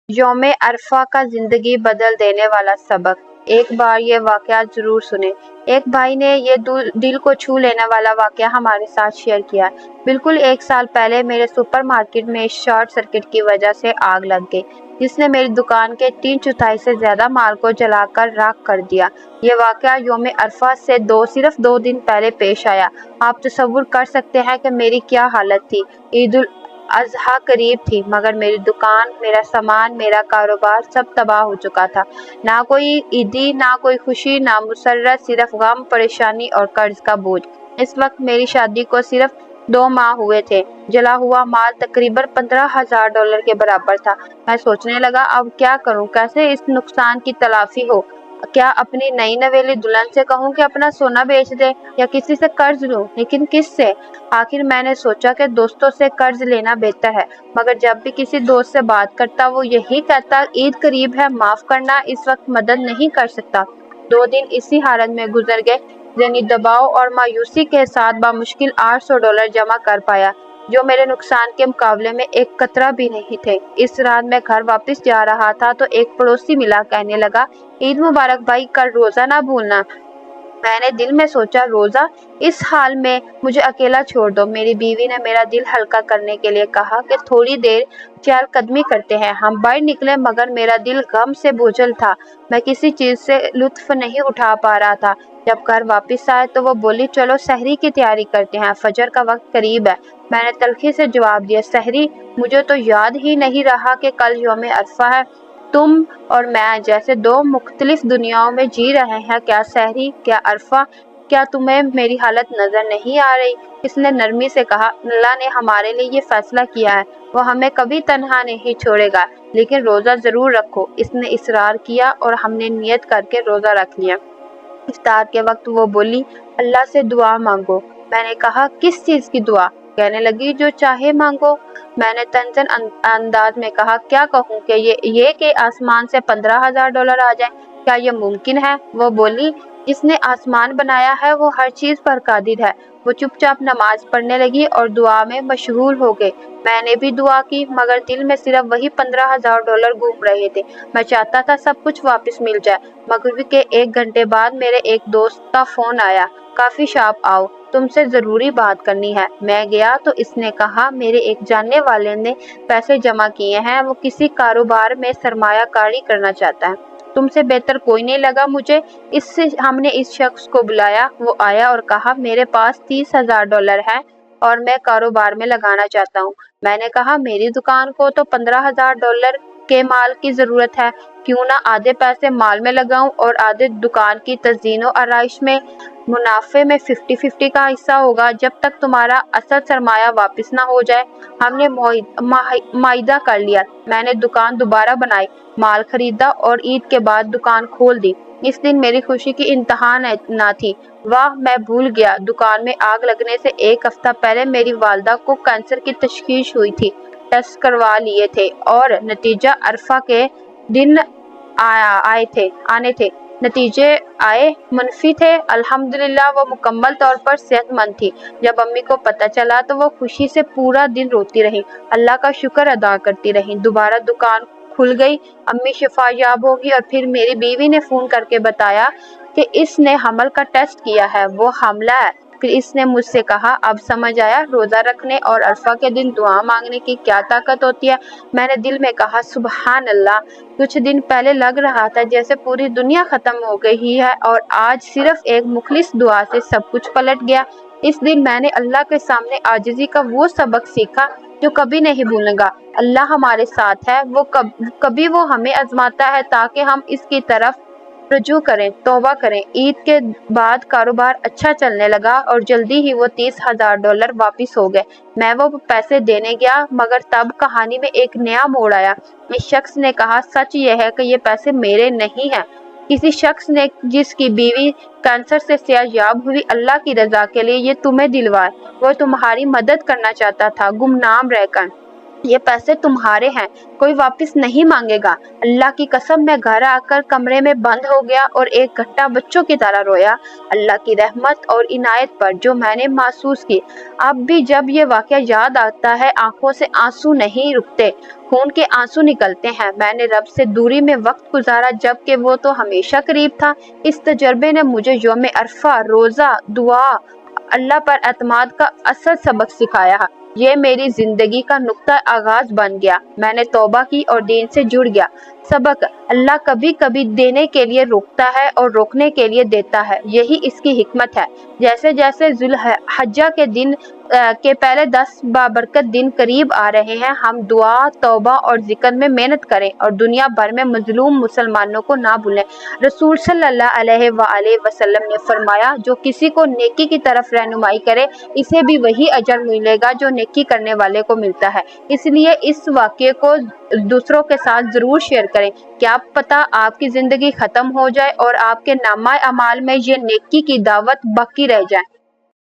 یوم عرفہ کا زندگی بدل دینے والا سبق۔ ایک بار یہ واقعہ ضرور سنیں۔ ایک بھائی نے یہ دل کو چھو لینے والا واقعہ ہمارے ساتھ شیئر کیا ہے۔ بالکل 1 سال پہلے میرے سپر مارکیٹ میں شارٹ سرکٹ کی وجہ سے آگ لگ گئی، جس نے میری دکان کے 3/4 سے زیادہ مال کو جلا کر راکھ کر دیا۔ یہ واقعہ یوم عرفہ سے صرف 2 دن پہلے پیش آیا۔ آپ تصور کر سکتے ہیں کہ میری کیا حالت تھی۔ عید الاضحیٰ قریب تھی، مگر میری دکان، میرا سامان، میرا کاروبار سب تباہ ہو چکا تھا۔ نہ کوئی عیدی، نہ کوئی خوشی، نہ مسرت، صرف غم، پریشانی اور قرض کا بوجھ۔ اس وقت میری شادی کو صرف 2 ماہ ہوئے تھے۔ جلا ہوا مال تقریباً $15,000 کے برابر تھا۔ میں سوچنے لگا، اب کیا کروں؟ کیسے اس نقصان کی تلافی ہو؟ کیا اپنی نئی نویلی دلہن سے کہوں کہ اپنا سونا بیچ دے، یا کسی سے قرض لوں؟ لیکن کس سے؟ آخر میں نے سوچا کہ دوستوں سے قرض لینا بہتر ہے، مگر جب بھی کسی دوست سے بات کرتا وہ یہی کہتا، عید قریب ہے، معاف کرنا، اس وقت مدد نہیں کر سکتا۔ 2 دن اسی حالت میں گزر گئے۔ ذہنی دباؤ اور مایوسی کے ساتھ بمشکل $800 جمع کر پایا، جو میرے نقصان کے مقابلے میں ایک قطرہ بھی نہیں تھے۔ اس رات میں گھر واپس جا رہا تھا تو ایک پڑوسی ملا، کہنے لگا، عید مبارک بھائی، کل روزہ نہ بھولنا۔ میں نے دل میں سوچا، روزہ؟ اس حال میں مجھے اکیلا چھوڑ دو۔ میری بیوی نے میرا دل ہلکا کرنے کے لیے کہا کہ تھوڑی دیر چہل قدمی کرتے ہیں۔ ہم باہر نکلے، مگر میرا دل غم سے بوجھل تھا۔ میں کسی چیز سے لطف نہیں اٹھا پا رہا تھا۔ جب گھر واپس آئے تو وہ بولی، چلو سحری کی تیاری کرتے ہیں، فجر کا وقت قریب ہے۔ میں نے تلخی سے جواب دیا، سحری؟ مجھے تو یاد ہی نہیں رہا کہ کل یوم عرفہ ہے۔ تم اور میں جیسے 2 مختلف دنیاؤں میں جی رہے ہیں۔ کیا سحری، کیا عرفہ؟ کیا تمہیں میری حالت نظر نہیں آ رہی؟ اس نے نرمی سے کہا، اللہ نے ہمارے لیے یہ فیصلہ کیا ہے، وہ ہمیں کبھی تنہا نہیں چھوڑے گا، لیکن روزہ ضرور رکھو۔ اس نے اصرار کیا اور ہم نے نیت کر کے روزہ رکھ لیا۔ افطار کے وقت وہ بولی، اللہ سے دعا مانگو۔ میں نے کہا، کس چیز کی دعا؟ کہنے لگی، جو چاہے مانگو۔ میں نے تنزن انداز میں کہا، کیا کہوں؟ کہ یہ کہ آسمان سے $15,000 آ جائے، کیا یہ ممکن ہے؟ وہ بولی، جس نے آسمان بنایا ہے وہ ہر چیز پر قادر ہے۔ وہ چپ چاپ نماز پڑھنے لگی اور دعا میں مشغول ہو گئی۔ میں نے بھی دعا کی، مگر دل میں صرف وہی $15,000 گھوم رہے تھے۔ میں چاہتا تھا سب کچھ واپس مل جائے۔ مغرب کے 1 گھنٹے بعد میرے ایک دوست کا فون آیا، کافی شاپ آؤ، تم سے ضروری بات کرنی ہے۔ میں گیا تو اس نے کہا، میرے ایک جاننے والے نے پیسے جمع کیے ہیں، وہ کسی کاروبار میں سرمایہ کاری کرنا چاہتا ہے۔ تم سے بہتر کوئی نہیں لگا مجھے۔ ہم نے اس شخص کو بلایا، وہ آیا اور کہا، میرے پاس $30,000 ہے اور میں کاروبار میں لگانا چاہتا ہوں۔ میں نے کہا، میری دکان کو تو $15,000 کے مال کی ضرورت ہے، کیوں نہ آدھے پیسے مال میں لگاؤں اور آدھے دکان کی تزئین و آرائش میں؟ منافع میں 50-50 کا حصہ ہوگا، جب تک تمہارا اصل سرمایہ واپس نہ ہو جائے۔ ہم نے معاہدہ کر لیا۔ میں نے دکان دوبارہ بنائی، مال خریدا اور عید کے بعد دکان کھول دی۔ اس دن میری خوشی کی انتہا نہ تھی۔ واہ، میں بھول گیا، دکان میں آگ لگنے سے 1 ہفتہ پہلے میری والدہ کو کینسر کی تشخیص ہوئی تھی۔ ٹیسٹ کروا لیے تھے اور نتیجہ عرفہ کے دن آنے تھے۔ نتیجے آئے، منفی تھے۔ الحمدللہ وہ مکمل طور پر صحت مند تھی۔ جب امی کو پتہ چلا تو وہ خوشی سے پورا دن روتی رہی، اللہ کا شکر ادا کرتی رہی۔ دوبارہ دکان کھل گئی، امی شفا یاب ہوگی، اور پھر میری بیوی نے فون کر کے بتایا کہ اس نے حمل کا ٹیسٹ کیا ہے، وہ حاملہ ہے۔ پھر اس نے مجھ سے کہا، اب سمجھ آیا روزہ رکھنے اور عرفہ کے دن دعا مانگنے کی کیا طاقت ہوتی ہے۔ میں نے دل میں کہا، سبحان اللہ، کچھ دن پہلے لگ رہا تھا جیسے پوری دنیا ختم ہو گئی ہے، اور آج صرف ایک مخلص دعا سے سب کچھ پلٹ گیا۔ اس دن میں نے اللہ کے سامنے عاجزی کا وہ سبق سیکھا جو کبھی نہیں بھولوں گا۔ اللہ ہمارے ساتھ ہے، کبھی وہ ہمیں آزماتا ہے تاکہ ہم اس کی طرف رجوع کریں، توبہ کریں۔ عید کے بعد کاروبار اچھا چلنے لگا اور جلدی ہی وہ $30,000 واپس ہو گئے۔ میں وہ پیسے دینے گیا، مگر تب کہانی میں ایک نیا موڑ آیا۔ اس شخص نے کہا، سچ یہ ہے کہ یہ پیسے میرے نہیں ہیں، کسی شخص نے جس کی بیوی کینسر سے صحت یاب ہوئی، اللہ کی رضا کے لیے یہ تمہیں دلوائے۔ وہ تمہاری مدد کرنا چاہتا تھا، گمنام رہ کر۔ یہ پیسے تمہارے ہیں، کوئی واپس نہیں مانگے گا۔ اللہ کی قسم میں گھر آ کر کمرے میں بند ہو گیا اور ایک گھنٹہ بچوں کی طرح رویا، اللہ کی رحمت اور عنایت پر جو میں نے محسوس کی۔ اب بھی جب یہ واقعہ یاد آتا ہے آنکھوں سے آنسو نہیں رکتے، خون کے آنسو نکلتے ہیں۔ میں نے رب سے دوری میں وقت گزارا جبکہ وہ تو ہمیشہ قریب تھا۔ اس تجربے نے مجھے یوم عرفہ، روزہ، دعا، اللہ پر اعتماد کا اصل سبق سکھایا۔ یہ میری زندگی کا نقطہ آغاز بن گیا۔ میں نے توبہ کی اور دین سے جڑ گیا۔ سبق: اللہ کبھی کبھی دینے کے لیے روکتا ہے اور روکنے کے لیے دیتا ہے، یہی اس کی حکمت ہے۔ جیسے جیسے ذوالحجہ کے دن کے پہلے 10 بابرکت دن قریب آ رہے ہیں، ہم دعا، توبہ اور ذکر میں محنت کریں اور دنیا بھر میں مظلوم مسلمانوں کو نہ بھولیں۔ رسول صلی اللہ علیہ وآلہ وسلم نے فرمایا، جو کسی کو نیکی کی طرف رہنمائی کرے اسے بھی وہی اجر ملے گا جو نیکی کرنے والے کو ملتا ہے۔ اس لیے اس واقعے کو دوسروں کے ساتھ ضرور شیئر کریں۔ کیا پتہ آپ کی زندگی ختم ہو جائے اور آپ کے نامہ اعمال میں یہ نیکی کی دعوت باقی رہ جائے۔